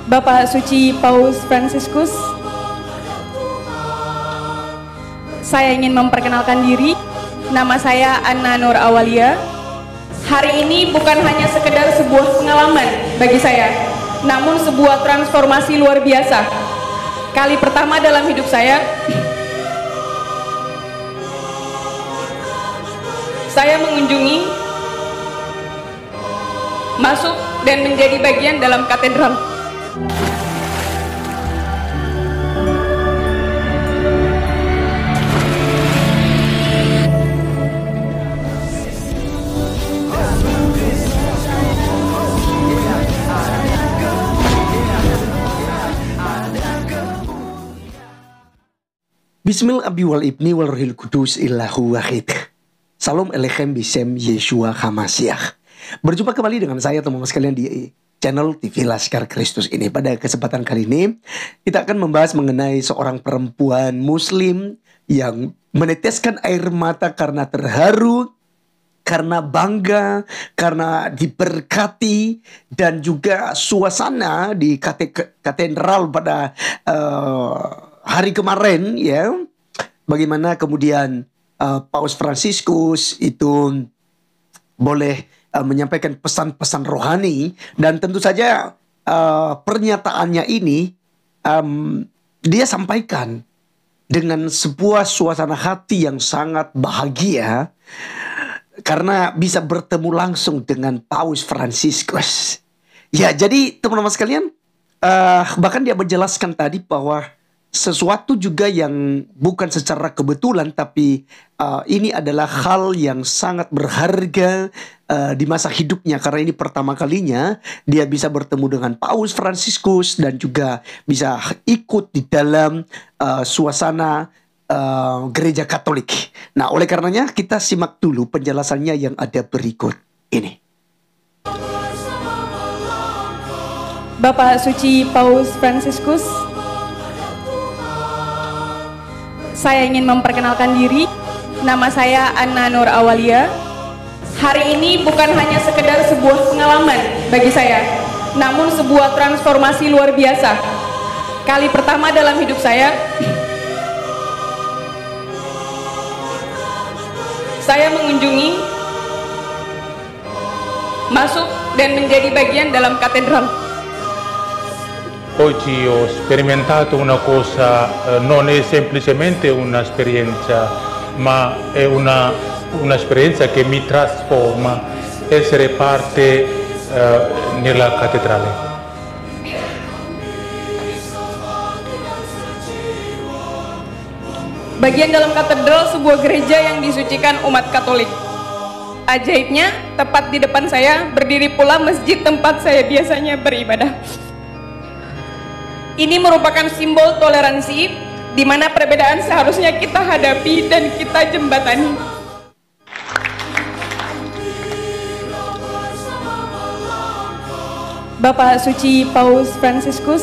Bapak Suci Paus Fransiskus, saya ingin memperkenalkan diri. Nama saya Anna Nur Awalia. Hari ini bukan hanya sekedar sebuah pengalaman bagi saya, namun sebuah transformasi luar biasa. Kali pertama dalam hidup saya mengunjungi, masuk dan menjadi bagian dalam katedral. Bismillah Abi wal Ibni wal Rohil Kudus Illahu Wahid. Salam Elechem Bisem Yeshua Hamasiah. Berjumpa kembali dengan saya teman-teman sekalian di channel TV Laskar Kristus ini. Pada kesempatan kali ini kita akan membahas mengenai seorang perempuan muslim yang meneteskan air mata karena terharu, karena bangga, karena diberkati, dan juga suasana di katedral pada hari kemarin, ya, bagaimana kemudian Paus Fransiskus itu boleh menyampaikan pesan-pesan rohani, dan tentu saja pernyataannya ini dia sampaikan dengan sebuah suasana hati yang sangat bahagia karena bisa bertemu langsung dengan Paus Fransiskus. Ya, jadi teman-teman sekalian, bahkan dia menjelaskan tadi bahwa sesuatu juga yang bukan secara kebetulan, tapi ini adalah hal yang sangat berharga di masa hidupnya, karena ini pertama kalinya dia bisa bertemu dengan Paus Fransiskus dan juga bisa ikut di dalam suasana gereja Katolik. Nah, oleh karenanya kita simak dulu penjelasannya yang ada berikut ini. Bapak Suci Paus Fransiskus, saya ingin memperkenalkan diri. Nama saya Anna Nur Awalia. Hari ini bukan hanya sekedar sebuah pengalaman bagi saya, namun sebuah transformasi luar biasa. Kali pertama dalam hidup saya mengunjungi, masuk dan menjadi bagian dalam katedral. Oggi ho sperimentato una cosa, non è semplicemente un'esperienza, ma è un'esperienza che mi trasforma, essere parte nella cattedrale. Bagian dalam katedral sebuah gereja yang disucikan umat Katolik. Ajaibnya, tepat di depan saya berdiri pula masjid tempat saya biasanya beribadah. Ini merupakan simbol toleransi, di mana perbedaan seharusnya kita hadapi dan kita jembatani. Bapak Suci Paus Fransiskus.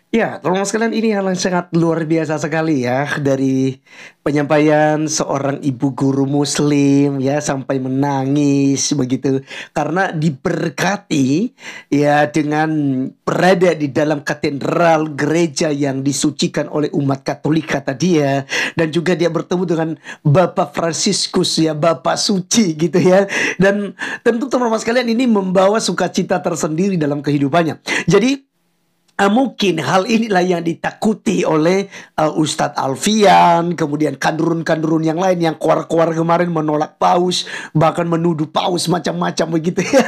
Ya, teman-teman sekalian, ini hal yang sangat luar biasa sekali ya, dari penyampaian seorang ibu guru muslim ya sampai menangis begitu karena diberkati ya dengan berada di dalam katedral gereja yang disucikan oleh umat Katolik, kata dia, dan juga dia bertemu dengan Bapak Fransiskus ya, Bapak suci gitu ya, dan tentu teman-teman sekalian ini membawa sukacita tersendiri dalam kehidupannya. Jadi mungkin hal inilah yang ditakuti oleh Ustadz Alfian, kemudian kandurun-kandurun yang lain yang keluar-keluar kemarin menolak Paus, bahkan menuduh Paus macam-macam begitu ya.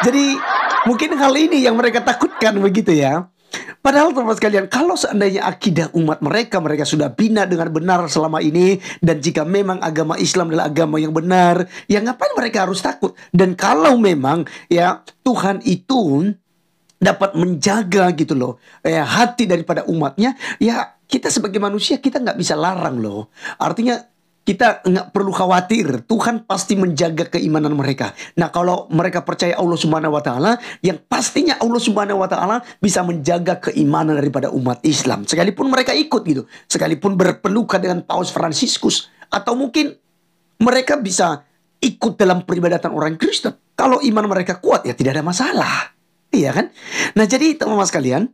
Jadi mungkin hal ini yang mereka takutkan begitu ya. Padahal teman-teman sekalian, kalau seandainya akidah umat mereka sudah bina dengan benar selama ini, dan jika memang agama Islam adalah agama yang benar, ya ngapain mereka harus takut? Dan kalau memang ya Tuhan itu dapat menjaga gitu loh ya, hati daripada umatnya, ya kita sebagai manusia kita nggak bisa larang loh. Artinya kita nggak perlu khawatir, Tuhan pasti menjaga keimanan mereka. Nah, kalau mereka percaya Allah Subhanahu Wa Taala, yang pastinya Allah Subhanahu Wa Taala bisa menjaga keimanan daripada umat Islam, sekalipun mereka ikut gitu, sekalipun berpelukan dengan Paus Fransiskus, atau mungkin mereka bisa ikut dalam peribadatan orang Kristen. Kalau iman mereka kuat ya tidak ada masalah. Iya kan? Nah jadi teman-teman sekalian,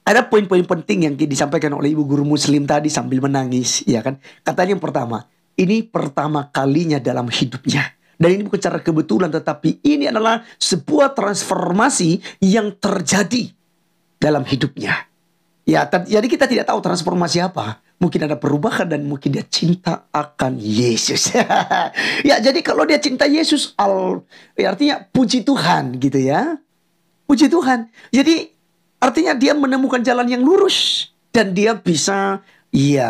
ada poin-poin penting yang disampaikan oleh ibu guru muslim tadi sambil menangis, ya kan? Katanya yang pertama, ini pertama kalinya dalam hidupnya. Dan ini bukan cara kebetulan, tetapi ini adalah sebuah transformasi yang terjadi dalam hidupnya. Ya, jadi kita tidak tahu transformasi apa. Mungkin ada perubahan dan mungkin dia cinta akan Yesus. Ya, jadi kalau dia cinta Yesus, ya artinya puji Tuhan gitu ya. Puji Tuhan. Jadi artinya dia menemukan jalan yang lurus. Dan dia bisa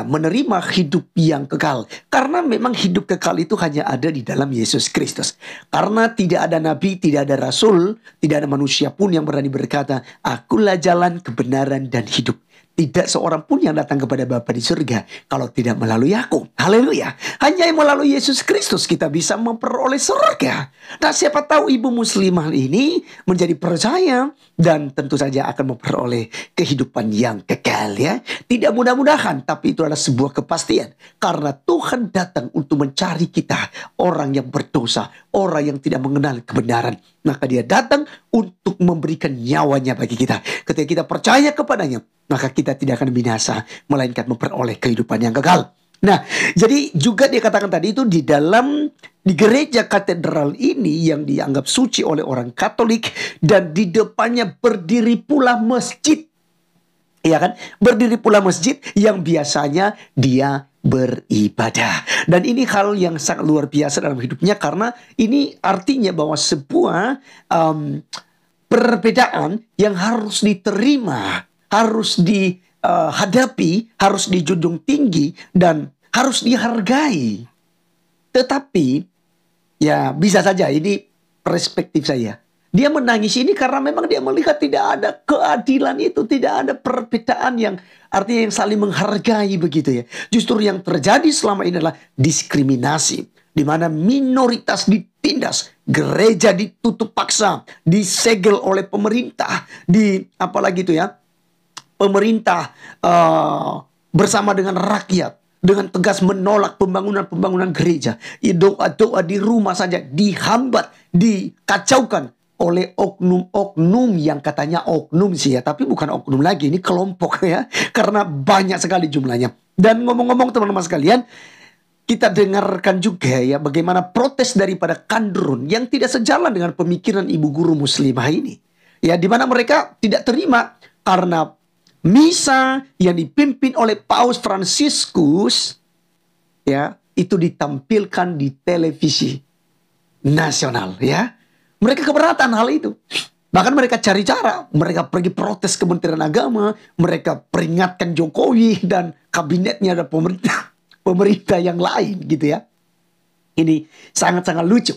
menerima hidup yang kekal. Karena memang hidup kekal itu hanya ada di dalam Yesus Kristus. Karena tidak ada nabi, tidak ada rasul, tidak ada manusia pun yang berani berkata, akulah jalan, kebenaran, dan hidup. Tidak seorang pun yang datang kepada Bapa di surga kalau tidak melalui aku. Haleluya. Hanya yang melalui Yesus Kristus kita bisa memperoleh surga. Nah, siapa tahu ibu muslimah ini menjadi percaya dan tentu saja akan memperoleh kehidupan yang kekal ya. Tidak mudah-mudahan, tapi itu adalah sebuah kepastian. Karena Tuhan datang untuk mencari kita, orang yang berdosa, orang yang tidak mengenal kebenaran. Maka dia datang untuk memberikan nyawanya bagi kita. Ketika kita percaya kepadanya, maka kita tidak akan binasa, melainkan memperoleh kehidupan yang kekal. Nah, jadi juga dia katakan tadi itu di gereja katedral ini yang dianggap suci oleh orang Katolik, dan di depannya berdiri pula masjid. Ya kan? Berdiri pula masjid yang biasanya dia beribadah. Dan ini hal yang sangat luar biasa dalam hidupnya, karena ini artinya bahwa sebuah perbedaan yang harus diterima, harus dihadapi, harus dijunjung tinggi, dan harus dihargai. Tetapi ya bisa saja ini perspektif saya. Dia menangis ini karena memang dia melihat tidak ada keadilan itu, tidak ada perbedaan yang artinya yang saling menghargai begitu ya. Justru yang terjadi selama ini adalah diskriminasi, di mana minoritas ditindas, gereja ditutup paksa, disegel oleh pemerintah, apalagi itu ya, pemerintah bersama dengan rakyat dengan tegas menolak pembangunan gereja. Doa-doa di rumah saja dihambat, dikacaukan oleh oknum-oknum yang katanya oknum sih ya, tapi bukan oknum lagi, ini kelompok ya, karena banyak sekali jumlahnya. Dan ngomong-ngomong teman-teman sekalian, kita dengarkan juga ya bagaimana protes daripada Kandrun yang tidak sejalan dengan pemikiran ibu guru muslimah ini. Ya, di mana mereka tidak terima karena misa yang dipimpin oleh Paus Fransiskus ya itu ditampilkan di televisi nasional ya. Mereka keberatan hal itu. Bahkan mereka cari cara. Mereka pergi protes Kementerian Agama. Mereka peringatkan Jokowi dan kabinetnya dan pemerintah yang lain gitu ya. Ini sangat-sangat lucu.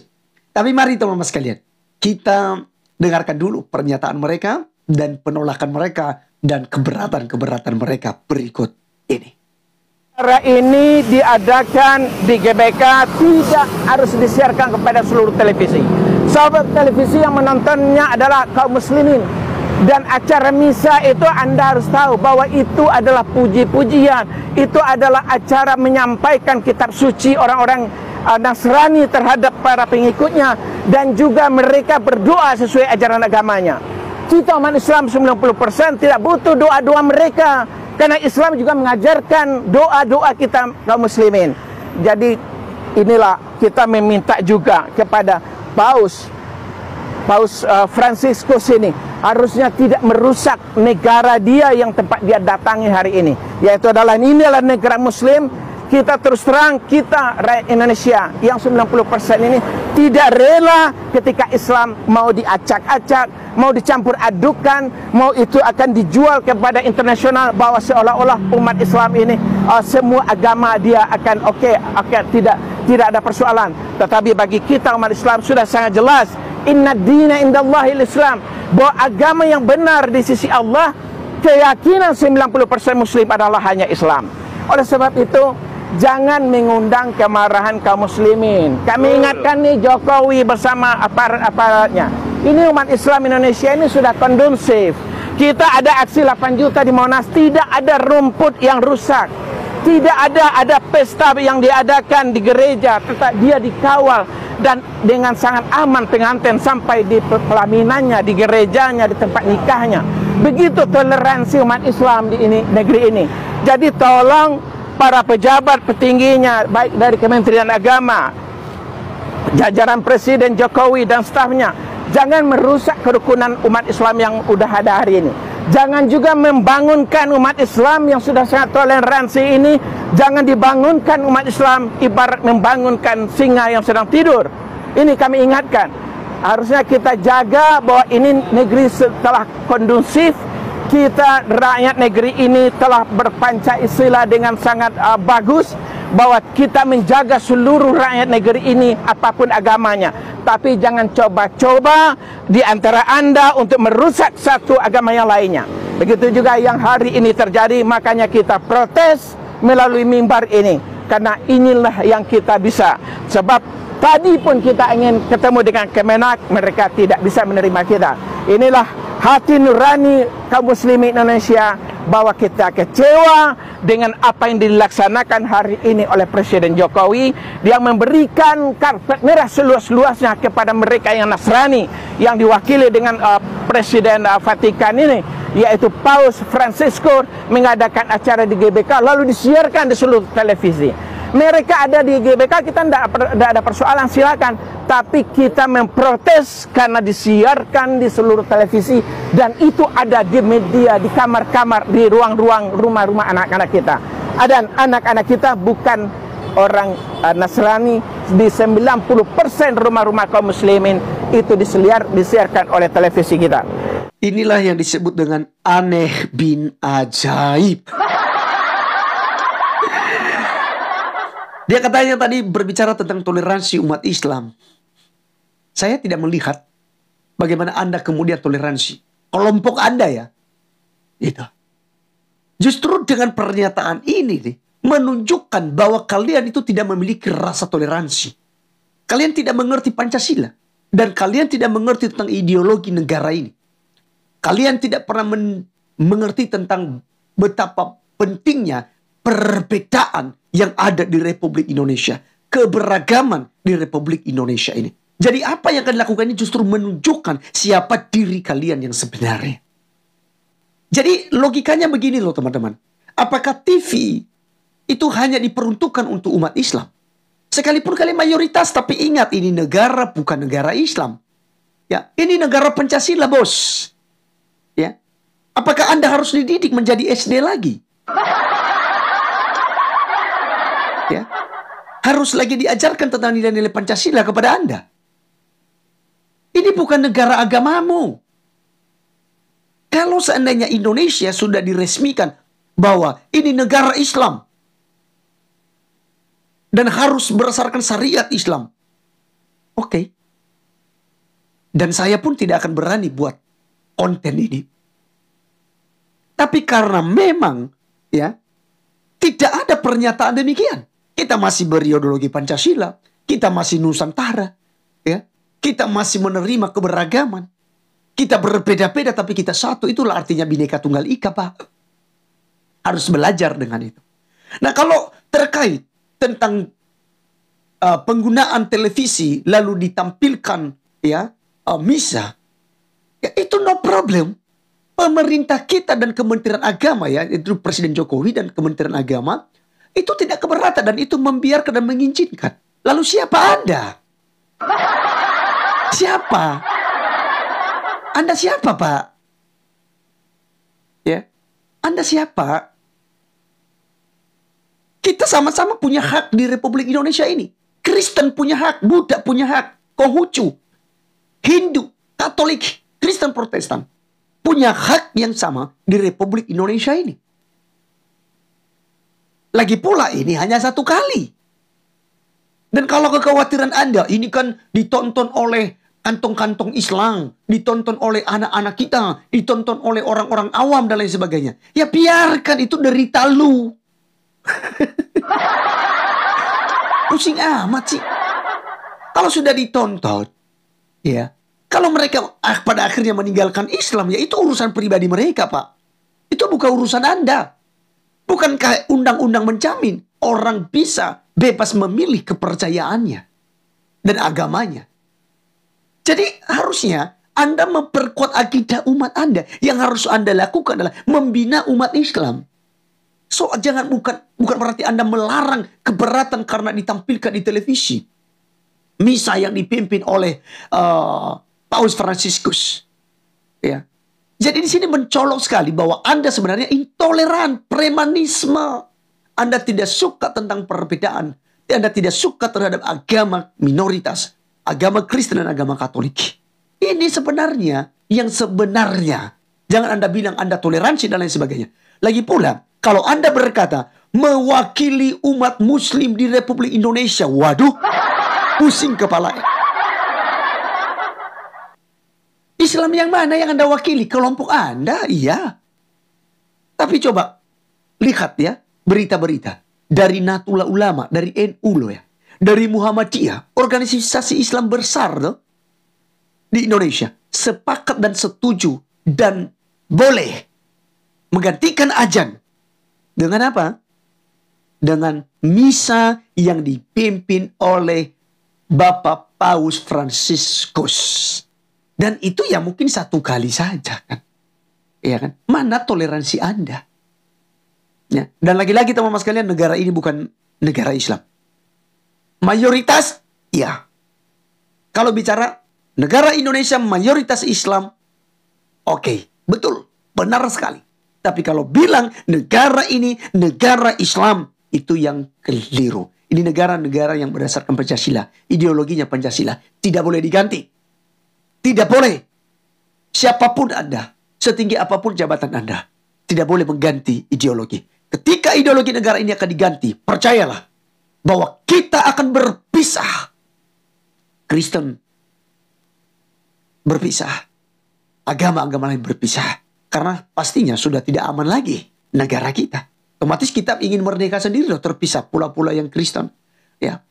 Tapi mari teman-teman sekalian, kita dengarkan dulu pernyataan mereka dan penolakan mereka dan keberatan-keberatan mereka berikut ini. Acara ini diadakan di GBK, tidak harus disiarkan kepada seluruh televisi. Sahabat televisi yang menontonnya adalah kaum muslimin. Dan acara misa itu Anda harus tahu bahwa itu adalah puji-pujian. Itu adalah acara menyampaikan kitab suci orang-orang Nasrani terhadap para pengikutnya. Dan juga mereka berdoa sesuai ajaran agamanya. Kita umat Islam 90% tidak butuh doa-doa mereka. Karena Islam juga mengajarkan doa-doa kita kaum muslimin. Jadi inilah kita meminta juga kepada Paus Fransiskus ini harusnya tidak merusak negara dia yang tempat dia datangi hari ini, yaitu inilah negara muslim. Kita terus terang, kita rakyat Indonesia yang 90% ini tidak rela ketika Islam mau diacak-acak, mau dicampur adukan, mau itu akan dijual kepada internasional bahwa seolah-olah umat Islam ini semua agama dia akan oke, tidak ada persoalan. Tetapi bagi kita umat Islam sudah sangat jelas, inna dina indallahil Islam, bahwa agama yang benar di sisi Allah, keyakinan 90% muslim adalah hanya Islam. Oleh sebab itu, jangan mengundang kemarahan kaum muslimin. Kami ingatkan nih Jokowi bersama aparat-aparatnya. Ini umat Islam Indonesia ini sudah kondusif. Kita ada aksi 8 juta di Monas, tidak ada rumput yang rusak. Tidak ada pesta yang diadakan di gereja, tetap dia dikawal. dan dengan sangat aman pengantin sampai di pelaminannya, di gerejanya, di tempat nikahnya. Begitu toleransi umat Islam di negeri ini. Jadi tolong para pejabat petingginya, baik dari Kementerian Agama, jajaran Presiden Jokowi dan stafnya, jangan merusak kerukunan umat Islam yang udah ada hari ini. Jangan juga membangunkan umat Islam yang sudah sangat toleransi ini. Jangan dibangunkan umat Islam ibarat membangunkan singa yang sedang tidur. Ini kami ingatkan. Harusnya kita jaga bahwa ini negeri setelah kondusif. Kita rakyat negeri ini telah berpancasila dengan sangat bagus. Bahwa kita menjaga seluruh rakyat negeri ini apapun agamanya. Tapi jangan coba-coba di antara Anda untuk merusak satu agama yang lainnya. Begitu juga yang hari ini terjadi, makanya kita protes melalui mimbar ini. Karena inilah yang kita bisa. Sebab tadi pun kita ingin ketemu dengan Kemenak, mereka tidak bisa menerima kita. Inilah hati nurani kaum muslimin Indonesia, bahwa kita kecewa dengan apa yang dilaksanakan hari ini oleh Presiden Jokowi. Dia memberikan karpet merah seluas-luasnya kepada mereka yang Nasrani, yang diwakili dengan Presiden Vatikan ini, yaitu Paus Francisco, mengadakan acara di GBK lalu disiarkan di seluruh televisi. Mereka ada di GBK, kita tidak ada persoalan, silakan. Tapi kita memprotes karena disiarkan di seluruh televisi. Dan itu ada di media, di kamar-kamar, di ruang-ruang rumah-rumah anak-anak kita. Dan anak-anak kita bukan orang Nasrani. Di 90% rumah-rumah kaum muslimin itu disiarkan oleh televisi kita. Inilah yang disebut dengan aneh bin ajaib. Dia katanya tadi berbicara tentang toleransi umat Islam. Saya tidak melihat bagaimana Anda kemudian toleransi. Kelompok Anda ya. Itu. Justru dengan pernyataan ini nih, menunjukkan bahwa kalian itu tidak memiliki rasa toleransi. Kalian tidak mengerti Pancasila. Dan kalian tidak mengerti tentang ideologi negara ini. Kalian tidak pernah mengerti tentang betapa pentingnya perbedaan yang ada di Republik Indonesia. Keberagaman di Republik Indonesia ini. Jadi apa yang kalian lakukan ini justru menunjukkan siapa diri kalian yang sebenarnya. Jadi logikanya begini loh teman-teman. Apakah TV itu hanya diperuntukkan untuk umat Islam? Sekalipun kalian mayoritas, tapi ingat ini negara bukan negara Islam. Ya, ini negara Pancasila, bos. Ya. Apakah Anda harus dididik menjadi SD lagi? Ya. Harus lagi diajarkan tentang nilai-nilai Pancasila kepada Anda. Ini bukan negara agamamu. Kalau seandainya Indonesia sudah diresmikan bahwa ini negara Islam dan harus berdasarkan syariat Islam, oke. Dan saya pun tidak akan berani buat konten ini. Tapi karena memang ya tidak ada pernyataan demikian. Kita masih berideologi Pancasila, kita masih Nusantara, ya. Kita masih menerima keberagaman. Kita berbeda-beda tapi kita satu. Itulah artinya Bhinneka Tunggal Ika, Pak. Harus belajar dengan itu. Nah, kalau terkait tentang penggunaan televisi lalu ditampilkan ya misa, ya itu no problem. Pemerintah kita dan Kementerian Agama ya, itu Presiden Jokowi dan Kementerian Agama itu tidak keberatan dan itu membiarkan dan mengizinkan. Lalu siapa Anda? Siapa? Anda siapa, Pak? Ya, Anda siapa? Kita sama-sama punya hak di Republik Indonesia ini. Kristen punya hak, Buddha punya hak, Konghucu, Hindu, Katolik, Kristen, Protestan punya hak yang sama di Republik Indonesia ini. Lagi pula ini hanya satu kali. Dan kalau kekhawatiran Anda ini kan ditonton oleh kantong-kantong Islam, ditonton oleh anak-anak kita, ditonton oleh orang-orang awam dan lain sebagainya. Ya biarkan itu derita lu. Pusing amat sih. Kalau sudah ditonton, ya. Kalau mereka pada akhirnya meninggalkan Islam, ya itu urusan pribadi mereka, Pak. Itu bukan urusan Anda. Bukankah undang-undang menjamin orang bisa bebas memilih kepercayaannya? dan agamanya. Jadi harusnya Anda memperkuat akidah umat Anda. Yang harus Anda lakukan adalah membina umat Islam. So jangan bukan berarti Anda melarang keberatan karena ditampilkan di televisi. Misa yang dipimpin oleh Paus Fransiskus. Ya. Jadi di sini mencolok sekali bahwa Anda sebenarnya intoleran, premanisme. Anda tidak suka tentang perbedaan. Anda tidak suka terhadap agama minoritas, agama Kristen dan agama Katolik. Ini sebenarnya yang sebenarnya. Jangan Anda bilang Anda toleransi dan lain sebagainya. Lagi pula, kalau Anda berkata mewakili umat Muslim di Republik Indonesia, waduh, pusing kepala. Islam yang mana yang Anda wakili? Kelompok Anda? Iya. Tapi coba lihat ya berita-berita. Dari Nahdlatul Ulama, dari NU loh ya. Dari Muhammadiyah, organisasi Islam besar loh. Di Indonesia. Sepakat dan setuju dan boleh menggantikan azan. Dengan apa? Dengan misa yang dipimpin oleh Bapak Paus Fransiskus. Dan itu ya mungkin satu kali saja kan. Iya kan? Mana toleransi Anda? Ya. Dan lagi-lagi teman-teman sekalian, negara ini bukan negara Islam. Mayoritas, ya. Kalau bicara negara Indonesia mayoritas Islam, oke, betul, benar sekali. Tapi kalau bilang negara ini negara Islam, itu yang keliru. Ini negara-negara yang berdasarkan Pancasila, ideologinya Pancasila, tidak boleh diganti. Tidak boleh. Siapapun Anda, setinggi apapun jabatan Anda, tidak boleh mengganti ideologi. Ketika ideologi negara ini akan diganti, percayalah bahwa kita akan berpisah. Kristen berpisah. Agama-agama lain berpisah. Karena pastinya sudah tidak aman lagi negara kita. Otomatis kita ingin merdeka sendiri loh, terpisah pula-pula yang Kristen. Ya,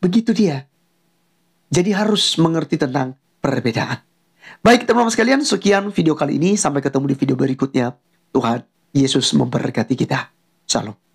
begitu dia. Jadi harus mengerti tentang perbedaan. Baik teman-teman sekalian, sekian video kali ini. Sampai ketemu di video berikutnya. Tuhan Yesus memberkati kita. Shalom.